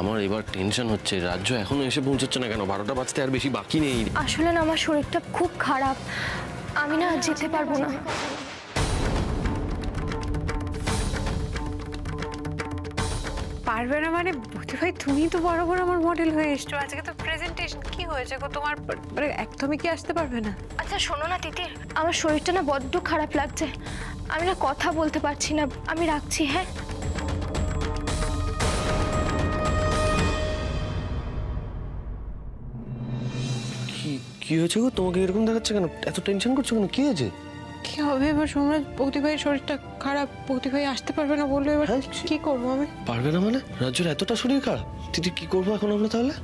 আমার এবার টেনশন হচ্ছে, রাজ্য এখনো এসে পৌঁছচ্ছে না কেন? 12টা বাজতে আর বেশি বাকি নেই। আসলে না আমার শরীরটা খুব খারাপ, আমি না যেতে পারবো না। পারবে না মানে বৌদি ভাই, তুমি তো বড় বড় আমার মডেল হয়ে এসছো, আজকে তো প্রেজেন্টেশন। কি হয়েছে গো তোমার? মানে একদমই কি আসতে পারবে না? আচ্ছা শোনো না তিতির, আমার শরীরটা না বড্ড খারাপ লাগছে, আমি না কথা বলতে পারছি না, আমি রাখছি। হ্যাঁ কি কি হয়েছে গো? তোমাকে এরকম দেখাচ্ছে কেন? এত টেনশন করছো কেন? কি হয়েছে? কি হবে এবার? সোমরাজ, বৌদি ভাইয়ের শরীরটা খারাপ, বৌদি ভাই আসতে পারবে না বললো, এবার হ্যাঁ, কি করবো আমি? পারবে না মানে? রাজ্যের এতটা শরীর খারাপ, দিদি কি করবো এখন আমরা তাহলে?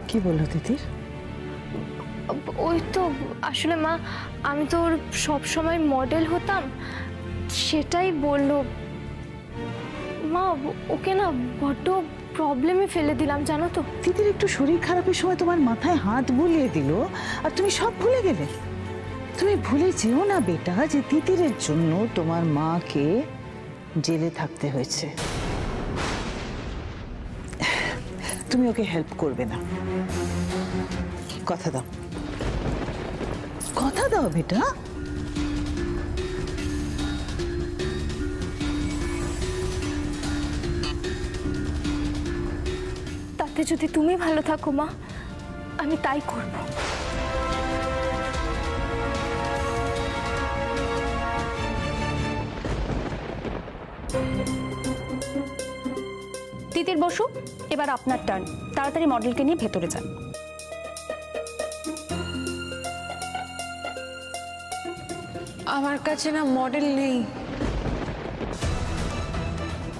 কি বললো তিতির? ওই তো আসলে মা, আমি তো ওর সব সময় মডেল হতাম, সেটাই বললো। মা ওকে না বড্ড প্রবলেমে ফেলে দিলাম জানো তো। তিতির একটু শরীর খারাপের সময় তোমার মাথায় হাত বুলিয়ে দিল আর তুমি সব ভুলে গেলে। তুমি ভুলে যেও না বেটা যে তিতিরের জন্য তোমার মাকে জেলে থাকতে হয়েছে। তুমি ওকে হেল্প করবে না, কথা দাও, কথা দাও বেটা। তাতে যদি তুমি ভালো থাকো মা, আমি তাই করব। তিতির বসু, এবার আপনার টার্ন। তাড়াতাড়ি মডেলকে নিয়ে ভেতরে যান। আমার কাছে না মডেল নেই।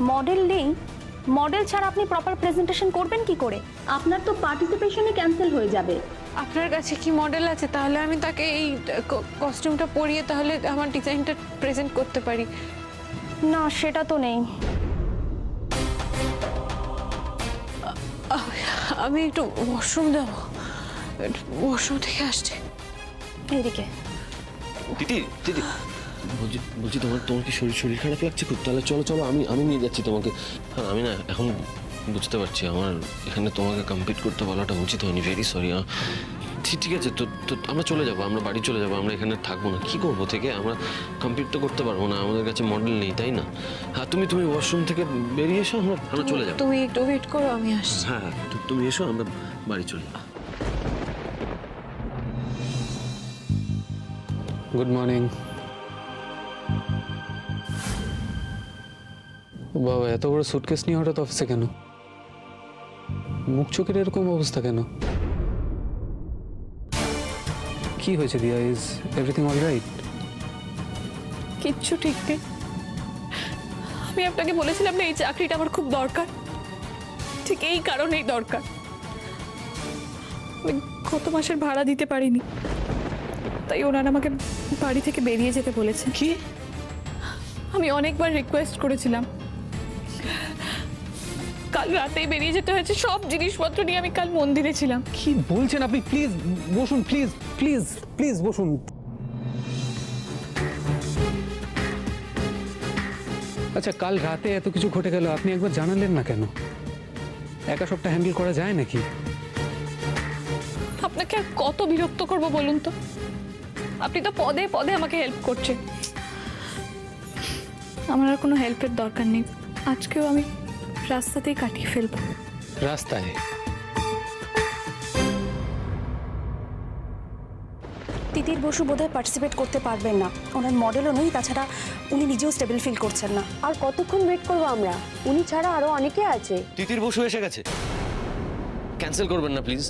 মডেল নেই? মডেল ছাড়া আপনি প্রপার প্রেজেন্টেশন করবেন কি করে? আপনার তো পার্টিসিপেশনই ক্যান্সেল হয়ে যাবে। আপনার কাছে কি মডেল আছে? তাহলে আমি তাকে এই কস্টিউমটা পরিয়ে তাহলে আমার ডিজাইনটা প্রেজেন্ট করতে পারি। না, সেটা তো নেই। আমি একটু ওয়াশরুম যাবো, ওয়াশরুম থেকে আসছি। এইদিকে। দিদি দিদি বলছি বলছি তোমার তোমার কি শরীর খারাপ লাগছে খুব? তাহলে চলো চলো, আমি আমি নিয়ে যাচ্ছি তোমাকে। হ্যাঁ আমি না এখন বুঝতে পারছি আমার এখানে তোমাকে কমপ্লিট করতে বলাটা উচিত হয়নি, ভেরি সরি। ঠিক আছে, তো তো আমরা চলে যাবো, আমরা বাড়ি চলে যাবো, আমরা এখানে থাকবো না। কি করবো থেকে? আমরা কমপ্লিট তো করতে পারবো না, আমাদের কাছে মডেল নেই, তাই না? হ্যাঁ তুমি তুমি ওয়াশরুম থেকে বেরিয়ে এসো, আমরা আমরা চলে যাবো। তুমি একটু ওয়েট করো, আমি আসছি। হ্যাঁ তুমি এসো, আমরা বাড়ি চলে যাবো। Good morning. বাবা, এত বড় সুটকেস নিয়ে হঠাৎ অফিসে কেন? মুখ চোখের এরকম অবস্থা কেন? কি হয়েছে দিয়া? Is everything all right? কিচ্ছু ঠিক নেই। আমি আপনাকে বলেছিলাম না এই চাকরিটা আমার খুব দরকার, ঠিক এই কারণেই দরকার। আমি গত মাসের ভাড়া দিতে পারিনি, তাই ওনারা আমাকে বাড়ি থেকে বেরিয়ে যেতে বলেছে। কি? আমি অনেকবার রিকোয়েস্ট করেছিলাম, কাল রাতেই বেরিয়ে যেতে হয়েছে। সব জিনিসপত্র নিয়ে আমি কাল মন্দিরে ছিলাম। কি বলছেন আপনি? প্লিজ বসুন, প্লিজ প্লিজ প্লিজ বসুন। আচ্ছা, কাল রাতে এত কিছু ঘটে গেল, আপনি একবার জানালেন না কেন? একা সবটা হ্যান্ডেল করা যায় নাকি? আপনাকে আর কত বিরক্ত করব বলুন তো? আপনি তো পদে পদে আমাকে হেল্প করছেন। আমার আর কোনো হেল্পের দরকার নেই, আজকেও আমি রাস্তাতেই কাটিয়ে ফেলবো। রাস্তায়? তিতির বসু বোধহয় পার্টিসিপেট করতে পারবেন না, ওনার মডেলও নেই, তাছাড়া উনি নিজেও স্টেবল ফিল করছেন না। আর কতক্ষণ ওয়েট করবো আমরা? উনি ছাড়া আরো অনেকে আছে। তিতির বসু এসে গেছে, ক্যান্সেল করবেন না প্লিজ।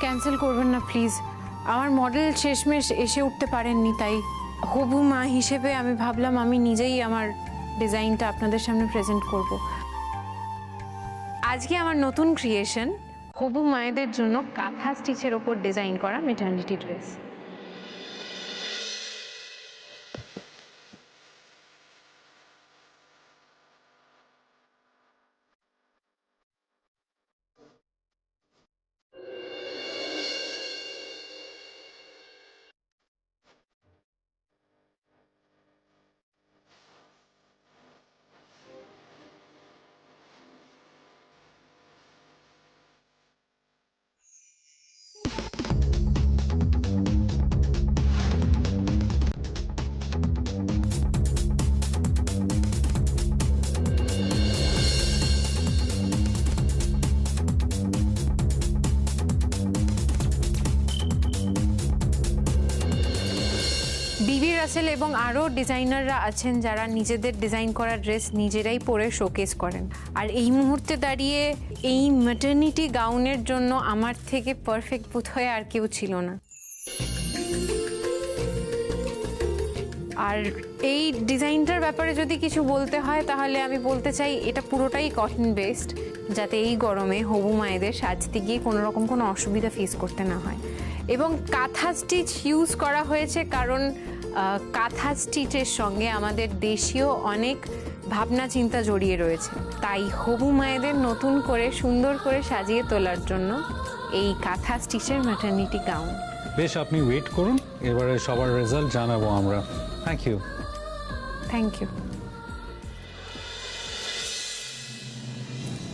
ক্যান্সেল করবেন না প্লিজ। আমার মডেল শেষমেশ এসে উঠতে পারেননি, তাই হবু মা হিসেবে আমি ভাবলাম আমি নিজেই আমার ডিজাইনটা আপনাদের সামনে প্রেজেন্ট করব। আজকে আমার নতুন ক্রিয়েশন, হবু মায়েদের জন্য কাঁথা স্টিচের ওপর ডিজাইন করা মেটার্নিটি ড্রেস। বিবি রাসেল এবং আরও ডিজাইনাররা আছেন যারা নিজেদের ডিজাইন করা ড্রেস নিজেরাই পরে শোকেস করেন। আর এই মুহূর্তে দাঁড়িয়ে এই ম্যাটারনিটি গাউনের জন্য আমার থেকে পারফেক্ট বোধ হয়ে আর কেউ ছিল না। আর এই ডিজাইনটার ব্যাপারে যদি কিছু বলতে হয় তাহলে আমি বলতে চাই এটা পুরোটাই কটন বেসড, যাতে এই গরমে হবু মায়েদের সাজতে গিয়ে কোনো রকম কোনো অসুবিধা ফেস করতে না হয়। এবং কাঁথা স্টিচ ইউজ করা হয়েছে কারণ কাঁথা স্টিচের সঙ্গে আমাদের দেশীয় অনেক ভাবনা চিন্তা জড়িয়ে রয়েছে, তাই হবু মায়েদের নতুন করে সুন্দর করে সাজিয়ে তোলার জন্য এই কাঁথা স্টিচের ম্যাটারনিটি গাউন। বেশ, আপনি ওয়েট করুন, এবারে সবার রেজাল্ট জানাবো আমরা। Thank you. Thank you.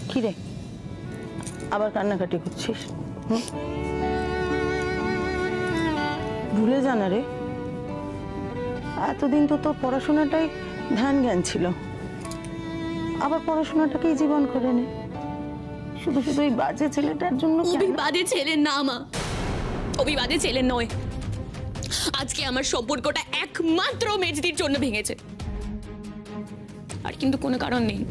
কি রে, আবার কান্নাকাটি করছিস? ভুলে যা না রে, এতদিন তো তোর পড়াশোনাটাই ধ্যান জ্ঞান ছিল, আবার পড়াশোনাটাকেই জীবন করে নে। শুধু শুধু এই বাজে ছেলেটার জন্য অভি বাজে ছেলে না মা, অভি বাজে ছেলে নয়। আজকে আমার সম্পর্কটা একমাত্র মেজদির জন্য ভেঙেছে, আর কিন্তু কোনো কারণ নেই।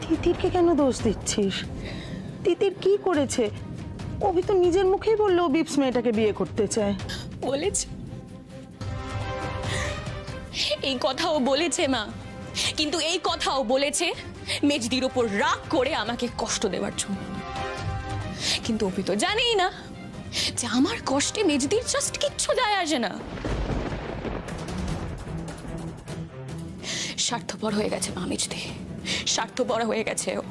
তিতিরকে কেন দোষ দিচ্ছিস? তিতির কি করেছে? অভি তো নিজের মুখেই বললো ও বিপস মেয়েটাকে বিয়ে করতে চায়। বলেছে, এই কথাও বলেছে মা, কিন্তু এই কথাও বলেছে মেজদির ওপর রাগ করে আমাকে কষ্ট দেওয়ার জন্য। কিন্তু অভি তো জানেই না যে আমার কষ্টে মেজদির জাস্ট কিচ্ছু যায় আসে না। স্বার্থপর হয়ে গেছে মা মেজদি, স্বার্থপর হয়ে গেছে ও।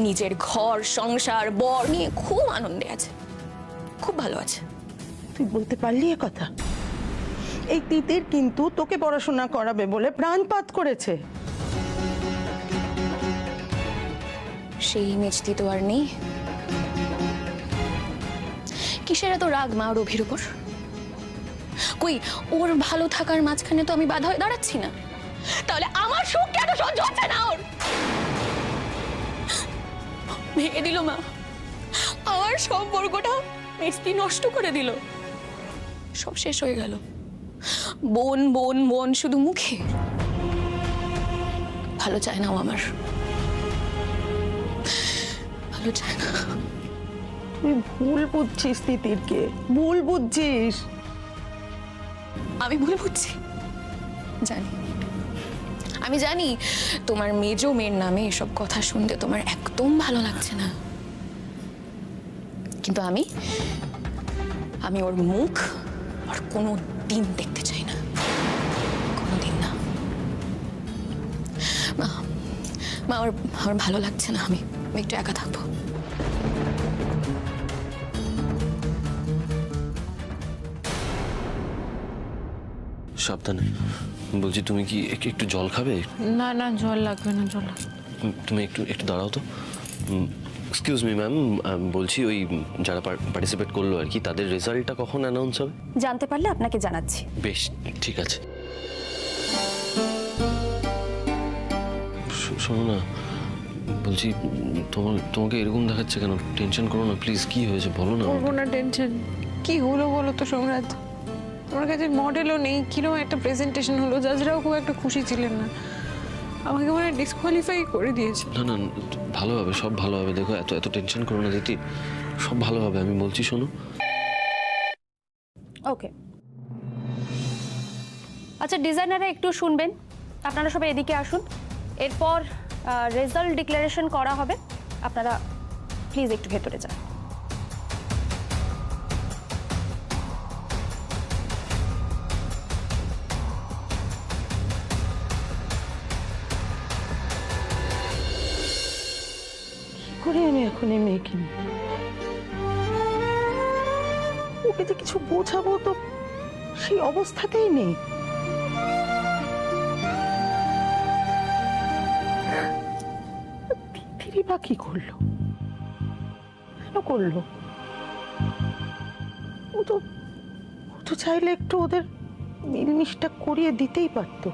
নিজের ঘর সংসার বর নিয়ে খুব আনন্দে আছে, খুব ভালো আছে। তুই বলতে পারলি এ কথা? এই তিতির কিন্তু তোকে পড়াশোনা করাবে বলে প্রাণপাত করেছে। সেই মেজদি তো আর নেই। কিসের এত রাগ মা ওর অভির উপর? কই ওর ভালো থাকার মাঝখানে তো আমি বাধা হয়ে দাঁড়াচ্ছি না, তাহলে আমার সুখ কেন সহ্য হচ্ছে না ওর? ভেঙে দিল মা, আমার সম্পর্কটা মেজদি নষ্ট করে দিল, সব শেষ হয়ে গেল। বোন বোন বোন শুধু মুখে, ভালো চায় না ও আমার, ভালো চায় না। তুই ভুল বুঝছিস তিতিরকে, ভুল বুঝছিস। আমি ভুল বুঝছি, জানি, আমি জানি তোমার মেজো মেয়ের নামে এসব কথা শুনতে তোমার একদম ভালো লাগছে না, কিন্তু আমি ওর মুখ আর কোনো দিন দেখতে চাই না, কোনোদিন না। মা মা আমার ভালো লাগছে না, আমি একটু একা থাকবো। সাবধানে। বলছি তুমি কি একটু জল খাবে? না না, জল লাগবে না, জল। তুমি একটু দাঁড়াও তো। এক্সকিউজ মি ম্যাম, বলছি ওই যারা পার্টিসিপেট করলো আর কি, তাদের রেজাল্টটা কখন অ্যানাউন্স হবে? জানতে পারলে আপনাকে জানাচ্ছি। বেশ, ঠিক আছে। শোনো না, বলছি তোমাকে এরকম দেখাচ্ছে কেন? টেনশন করো না প্লিজ, কি হয়েছে বলো না। করবো না টেনশন। কি হলো বলো তো সোমরাজ, তোমার কাছে মডেলও নেই, কিরকম একটা প্রেজেন্টেশন হলো, জাজরাও খুব একটা খুশি ছিলেন না, আমাকে মনে হয় ডিসকোয়ালিফাই করে দিয়েছে। না না, ভালো হবে, সব ভালো হবে। দেখো এত টেনশন করো না দিদি, সব ভালো হবে, আমি বলছি শোনো। ওকে, আচ্ছা ডিজাইনাররা একটু শুনবেন, আপনারা সবাই এদিকে আসুন। এরপর রেজাল্ট ডিক্লারেশন করা হবে, আপনারা প্লিজ একটু ভেতরে যান। করে আমি এখন এই মেয়েকে নিয়ে ওকে যে কিছু বোঝাবো তো সেই অবস্থাতেই নেই। তিতিরই বা কি করলো, কেন করলো? ও তো চাইলে একটু ওদের মিলমিশটা করিয়ে দিতেই পারতো।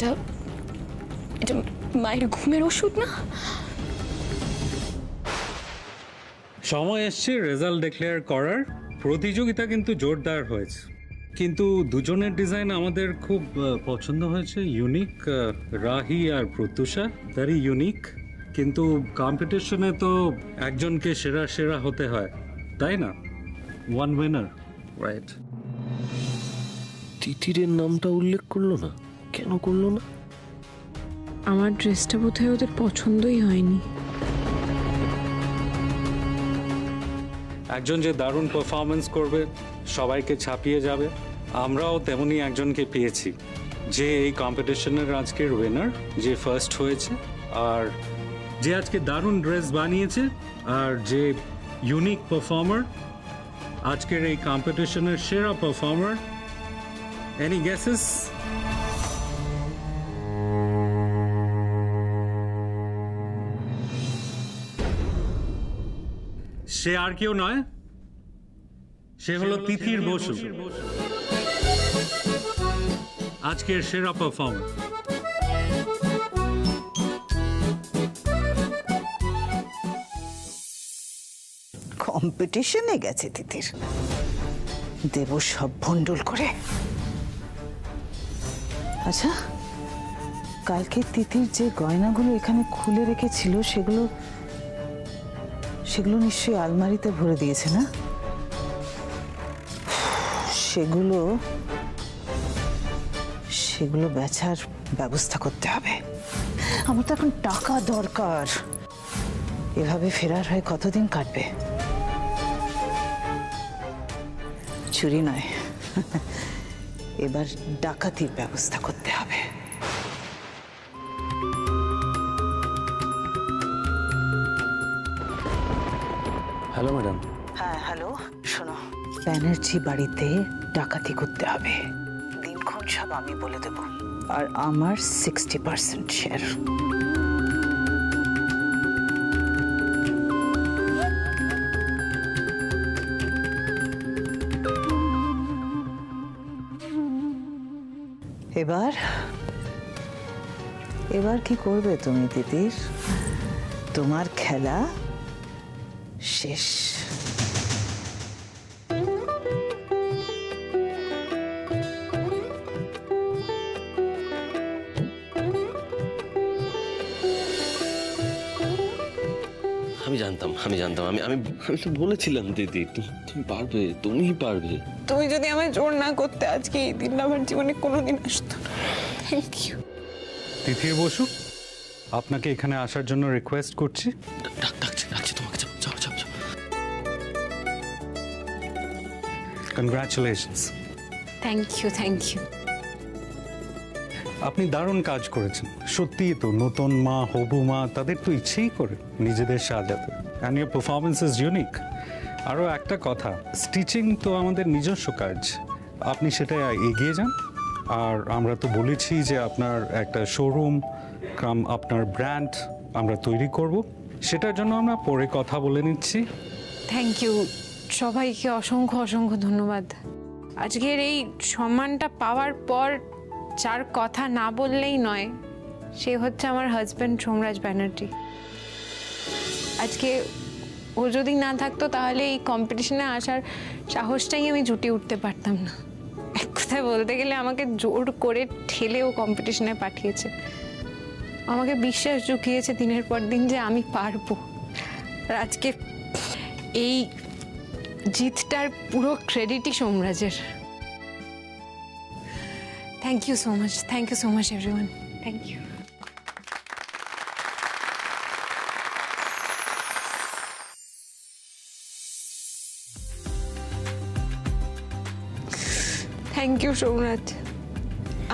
এটা এটা মায়ের ঘুমের ওষুধ না? সময় এসছে রেজাল্ট ডিক্লেয়ার করার। প্রতিযোগিতা কিন্তু জোরদার হয়েছে, কিন্তু দুজনের ডিজাইন আমাদের খুব পছন্দ হয়েছে, ইউনিক। রাহি আর প্রত্যুষা ভেরি ইউনিক, কিন্তু কম্পিটিশনে তো একজনকে সেরা সেরা হতে হয়, তাই না? One winner, right? তিতিরের নামটা উল্লেখ করলো না, কেন করলো না? আমার ড্রেসটা বোধহয় ওদের পছন্দই হয়নি। একজন যে দারুণ পারফরমেন্স করবে, সবাইকে ছাপিয়ে যাবে, আমরাও তেমনই একজনকে পেয়েছি, যে এই কম্পিটিশনের আজকের উইনার, যে ফার্স্ট হয়েছে, আর যে আজকে দারুণ ড্রেস বানিয়েছে, আর যে ইউনিক পারফর্মার, আজকের এই কম্পিটিশনের সেরা পারফর্মার। Any guesses? সে আর কেউ নয়, সে হলো তিথির বসু, আজকের সেরা পারফর্মার। কম্পিটিশনে গেছে তিতির, দেব সব ভণ্ডুল করে। আচ্ছা, কালকে তিতির যে গয়নাগুলো এখানে খুলে রেখেছিল সেগুলো সেগুলো নিশ্চয়ই আলমারিতে ভরে দিয়েছে, না? সেগুলো সেগুলো বেচার ব্যবস্থা করতে হবে। আমার তো এখন টাকা দরকার। এভাবে ফেরার হয়ে কতদিন কাটবে? চুরি নয়, এবার ডাকাতির ব্যবস্থা করতে হবে। Hello madam. হ্যাঁ, হ্যালো, শোনো, ব্যানার্জি বাড়িতে ডাকাতি করতে হবে। দিনক্ষণ সব আমি বলে দেব, আর আমার 60% শেয়ার। এবার এবার কি করবে তুমি তিতির? তোমার খেলা শেষ। আমি জানতাম আমি আমি আমি আমি তো বলেছিলাম দিদি, তুমি পারবে, তুমিই পারবে। তুমি যদি আমায় জোর না করতে, আজকে এই দিন আমার জীবনে কোনোদিন আসতো না। Thank you. তিথির বসু, আপনাকে এখানে আসার জন্য রিকোয়েস্ট করছি। ডাকছি তোমাকে, যাও। কনগ্রাচুলেশনস। Thank you. আপনি দারুণ কাজ করেছেন, সত্যিই তো। নতুন মা, হবু মা, তাদের তো ইচ্ছেই করে নিজেদের সাজাতে। And your performance is unique. আরও একটা কথা, স্টিচিং তো আমাদের নিজস্ব কাজ, আপনি সেটা এগিয়ে যান। আর আমরা তো বলেছি যে আপনার একটা শোরুম কাম আপনার ব্র্যান্ড আমরা তৈরি করব, সেটার জন্য আমরা পরে কথা বলে নিচ্ছি। থ্যাংক ইউ সবাইকে, অসংখ্য ধন্যবাদ। আজকের এই সম্মানটা পাওয়ার পর যার কথা না বললেই নয়, সে হচ্ছে আমার হাজব্যান্ড সোমরাজ ব্যানার্জি। আজকে ও যদি না থাকতো তাহলে এই কম্পিটিশনে আসার সাহসটাই আমি জুটিয়ে উঠতে পারতাম না। এক কথায় বলতে গেলে আমাকে জোর করে ঠেলে ও কম্পিটিশনে পাঠিয়েছে, আমাকে বিশ্বাস জুগিয়েছে দিনের পর দিন যে আমি পারবো। আর আজকে এই জিতটার পুরো ক্রেডিটই সোমরাজের। Thank you so much everyone. Thank you. Thank you Somraj.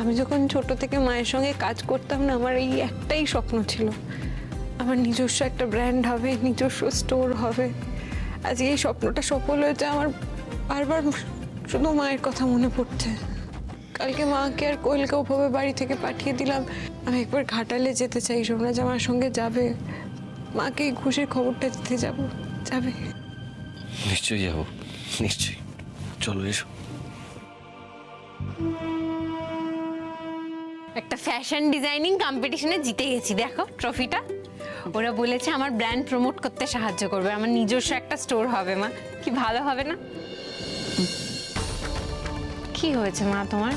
আমি যখন ছোট থেকে মায়ের সঙ্গে কাজ করতাম না, আমার এই একটাই স্বপ্ন ছিল, আমার নিজস্ব একটা ব্র্যান্ড হবে, নিজস্ব স্টোর হবে। আজকে এই স্বপ্নটা সফল হয়েছে। আমার বারবার শুধু মায়ের কথা মনে পড়ছে। কালকে মাকে আর কোয়েলকে ওভাবে বাড়ি থেকে পাঠিয়ে দিলাম। আমি একবার ঘাটালে যেতে চাই, সোমরাজ আমার সঙ্গে যাবে? মাকে এই খুশির খবরটা দিতে যাবে? নিশ্চয়ই যাবো, নিশ্চয়ই। চলো এসো। একটা ফ্যাশন ডিজাইনিং কম্পিটিশনে জিতে গেছি, দেখো ট্রফিটা। ওরা বলেছে আমার ব্র্যান্ড প্রমোট করতে সাহায্য করবে, আমার নিজস্ব একটা স্টোর হবে। মা কি ভালো হবে না? কি হয়েছে মা তোমার?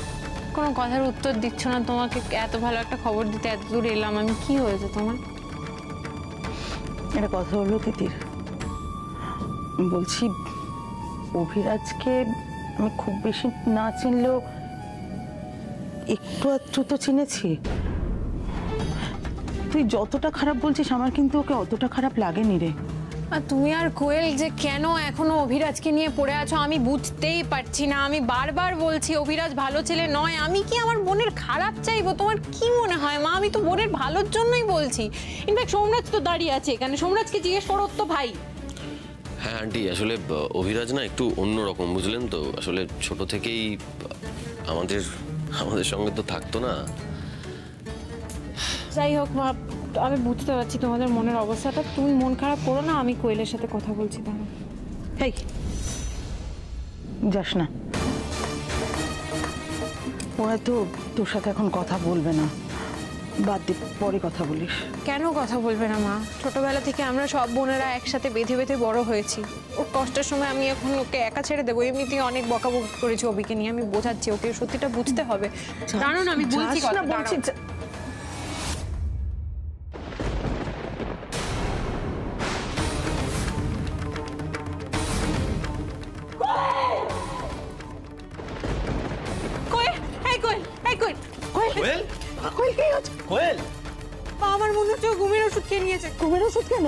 কোনো কথার উত্তর দিচ্ছ না। তোমাকে এত ভালো একটা খবর দিতে এত দূর এলাম আমি, কি হয়েছে তোমার? একটা কথা হলো তিতির, বলছি অভিরাজকে আমি খুব বেশি না চিনলেও একটু আধটু তো চিনেছি। তুই যতটা খারাপ বলছিস আমার কিন্তু ওকে অতটা খারাপ লাগেনি রে। আর তুমি আর কোয়েল যে কেন এখনো অভিরাজকে নিয়ে পড়ে আছো আমি বুঝতেই পারছি না। আমি বারবার বলছি অভিরাজ ভালো ছেলে নয়। আমি কি আমার বোনের খারাপ চাইবো? তোমার কি মনে হয় মা? আমি তো বোনের ভালোর জন্যই বলছি। ইনফ্যাক্ট সোমরাজ তো দাঁড়িয়ে আছে এখানে, সোমরাজকে জিজ্ঞেস করো তো ভাই। হ্যাঁ আন্টি, আসলে অভিরাজ না একটু অন্যরকম, বুঝলেন তো। আসলে ছোট থেকেই আমাদের সঙ্গে তো থাকতো না। যাই হোক মা, আমি বুঝতে পারছি তোমাদের মনের অবস্থাটা। তুমি মন খারাপ করো না, আমি কোয়েলের সাথে কথা বলছি। তাহলে এই যাস না, ও হয়তো তোর সাথে এখন কথা বলবে না, বাদ দে, পরে কথা বলিস। কেন কথা বলবে না মা? ছোটবেলা থেকে আমরা সব বোনেরা একসাথে বেঁধে বেঁধে বড় হয়েছি। ওর কষ্টের সময় আমি এখন ওকে একা ছেড়ে দেবো? এমনিতেই অনেক বকাবকি করেছি অবিকে নিয়ে, আমি বোঝাচ্ছি ওকে, সত্যিটা বুঝতে হবে। জানো না, আমি বলছি কথা, বলছি কোয়েল, কি হচ্ছে? কোয়েল, আমার মনে হচ্ছে ঘুমের ওষুধ খেয়ে নিয়েছে। ঘুমের ওষুধ কেন?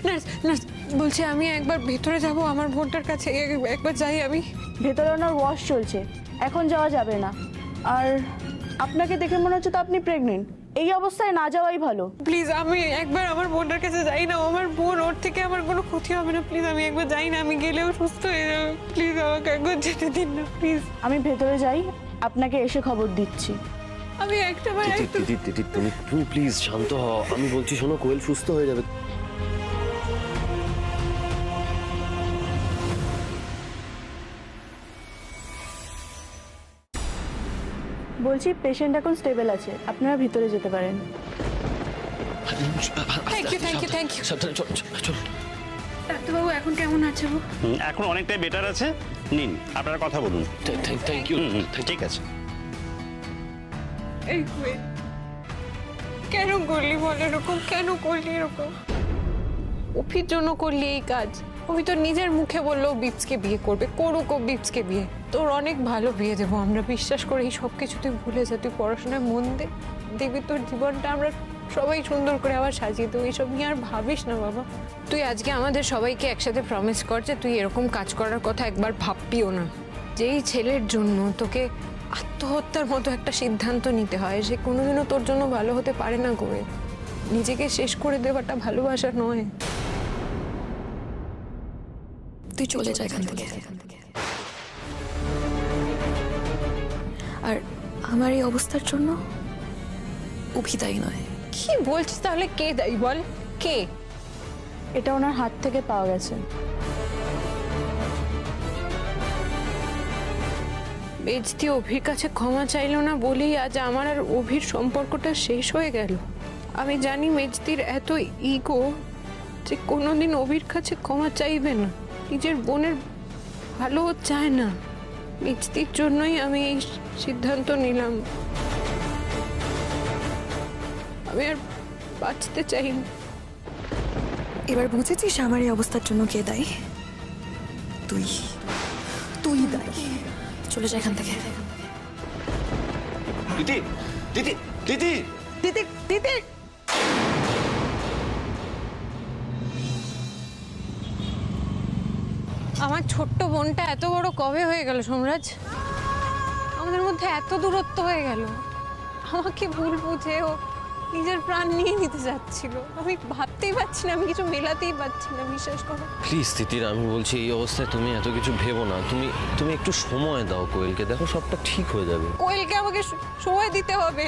নার্স, নার্স বলছি আমি একবার ভেতরে যাব, আমার বোনটার কাছে একবার যাই আমি। ভেতরে ওনার ওয়াশ চলছে, এখন যাওয়া যাবে না। আর আপনাকে দেখে মনে হচ্ছে তো আপনি প্রেগনেন্ট, এই অবস্থায় না যাওয়াই ভালো। প্লিজ আমি একবার আমার বোনটার কাছে যাই না। আমার বোন, ওর থেকে আমার কোনো ক্ষতি হবে না। প্লিজ আমি একবার যাই না, আমি গেলেও সুস্থ হয়ে যাবে। প্লিজ আমাকে একবার যেতে দিন না প্লিজ। আমি ভেতরে যাই, আপনাকে এসে খবর দিচ্ছি। আমি একটা বার দিদি তুমি প্লিজ শান্ত হও। আমি বলছি শোনো, কোয়েল সুস্থ হয়ে যাবে। বলছি পেশেন্ট এখন স্টেবল আছে, আপনারা ভিতরে যেতে পারেন। Thank you, thank you, thank you. সাবধানে চল। ডাক্তারবাবু এখন কেমন আছে ও? এখন অনেকটাই বেটার আছে। নিন আপনারা কথা বলুন। Thank you. ঠিক আছে। এই কোয়েল, কেন করলি বল এরকম? কেন করলি এরকম? অফির জন্য করলি এই কাজ? আমি তো নিজের মুখে বললো বিপসকে বিয়ে করবে, করুক ও বিপসকে বিয়ে। তোর অনেক ভালো বিয়ে দেবো আমরা, বিশ্বাস করে। এই সব কিছু তুই ভুলে যা, তুই পড়াশোনায় মন দে, দেখবি তোর জীবনটা আমরা সবাই সুন্দর করে আবার সাজিয়ে দেবো। এইসব নিয়ে আর ভাবিস না বাবা। তুই আজকে আমাদের সবাইকে একসাথে প্রমিস কর যে তুই এরকম কাজ করার কথা একবার ভাববিও না। যেই ছেলের জন্য তোকে আত্মহত্যার মতো একটা সিদ্ধান্ত নিতে হয়, সে কোনোদিনও তোর জন্য ভালো হতে পারে না। করে নিজেকে শেষ করে দেওয়াটা ভালোবাসা নয়। তুই চলে যা এখান থেকে। আর আমার এই অবস্থার জন্য অভি দায়ী নয়। কি বলছিস? তাহলে কে দায়ী বল? কে? এটা ওনার হাত থেকে পাওয়া গেছে। বেজতি অভির কাছে ক্ষমা চাইলো না বলেই আজ আমার আর অভির সম্পর্কটা শেষ হয়ে গেল। আমি জানি মেজদির এত ইগো যে কোনোদিন অভির কাছে ক্ষমা চাইবে না, নিজের বোনের ভালো চায় না। মেজদির জন্যই আমি এই সিদ্ধান্ত নিলাম। আমি আর বাঁচতে চাই না। এবার বুঝেছিস আমার এই অবস্থার জন্য কে দায়ী? তুই দায়ী। চলে যা এখান থেকে। দিদি দিদি দিদি দিদি দিদি আমার ছোট্ট বোনটা এত বড় কবে হয়ে গেল সোমরাজ? আমাদের মধ্যে এত দূরত্ব হয়ে গেল। আমাকে ভুল বুঝে ও নিজের প্রাণ নিয়ে নিতে যাচ্ছিল। আমি ভাবতেই পারছি না, আমি কিছু মেলাতেই পারছি না, বিশ্বাস করো। প্লিজ তিতির, আমি বলছি এই অবস্থায় তুমি এত কিছু ভেবো না। তুমি একটু সময় দাও কোয়েলকে, দেখো সবটা ঠিক হয়ে যাবে। কোয়েলকে আমাকে সময় দিতে হবে।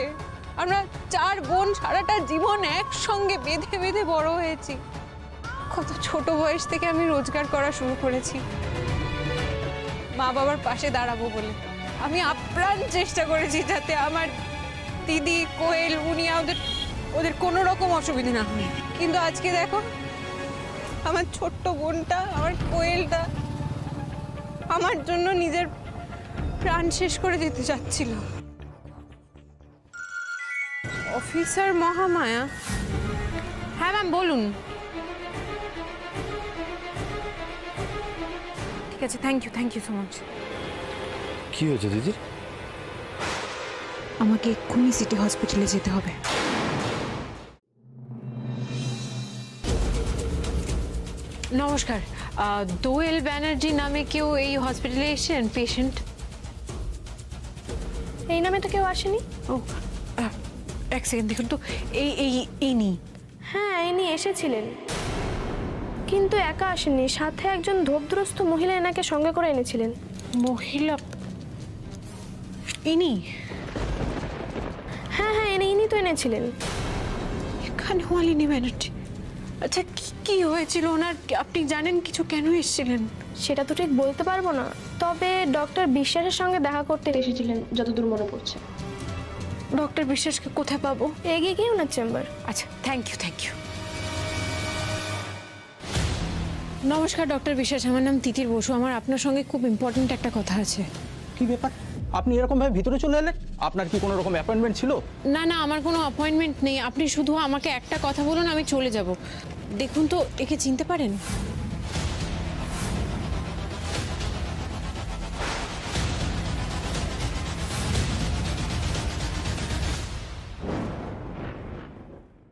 আমরা 4 বোন সারাটা জীবন একসঙ্গে বেঁধে বেঁধে বড় হয়েছি। কত ছোট বয়স থেকে আমি রোজগার করা শুরু করেছি মা বাবার পাশে দাঁড়াবো বলে। আমি আপ্রাণ চেষ্টা করেছি যাতে আমার দিদি কোয়েল উনিয়া ওদের কোনো রকম অসুবিধা না হয়, কিন্তু আজকে দেখো আমার ছোট্ট বোনটা, আমার কোয়েলটা আমার জন্য নিজের প্রাণ শেষ করে দিতে যাচ্ছিল। অফিসার মহামায়া, হ্যাঁ ম্যাম বলুন। ঠিক আছে, থ্যাংক ইউ সো মাচ। কি হয়েছে দিদির? আমাকে এক্ষুনি সিটি হসপিটালে যেতে হবে। নমস্কার, দোয়েল ব্যানার্জি নামে কেউ এই হসপিটালে এসেছেন? পেশেন্ট এই নামে তো কেউ আসেনি। ও এক সেকেন্ড দেখুন তো, ইনি। হ্যাঁ, ইনি এসেছিলেন, কিন্তু একা আসেননি, সাথে একজন ধোপদ্রস্ত মহিলা এনাকে সঙ্গে করে এনেছিলেন। মহিলা? ইনি? হ্যাঁ, ইনি তো এনেছিলেন। এখানে মালিনী ব্যানার্জি। আচ্ছা, কি হয়েছিল ওনার? আপনি জানেন কিছু? কেন এসেছিলেন? সেটা তো ঠিক বলতে পারবো না, তবে ডক্টর বিশ্বাসের সঙ্গে দেখা করতে এসেছিলেন যতদূর মনে পড়ছে। ডক্টর বিশ্বাসকে কোথায় পাবো? এগিয়ে গিয়ে ওনার চেম্বার। আচ্ছা, থ্যাংক ইউ। নমস্কার ডক্টর বিশ্বাস, আমার নাম তিতির বসু। আমার আপনার সঙ্গে খুব ইম্পর্ট্যান্ট একটা কথা আছে। কি ব্যাপার, আপনি এরকম ভাবে ভিতরে চলে এলেন? আপনার কি কোনো রকম অ্যাপয়েন্টমেন্ট ছিল? না, আমার কোনো অ্যাপয়েন্টমেন্ট নেই। আপনি শুধু আমাকে একটা কথা বলুন, আমি চলে যাব। দেখুন তো, একে চিনতে পারেন?